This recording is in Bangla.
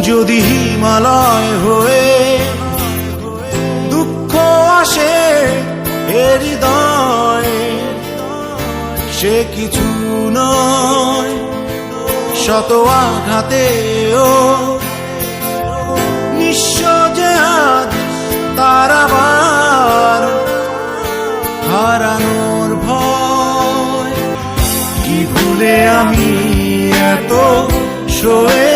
যদি হিমালয় হয়ে দুঃখ আসে হৃদয়ে, সে কিছু নয় শত আঘাতেও নিঃস্ব যে আজ তার আবার হারানোর ভয়। কি ভুলে আমি এত সয়ে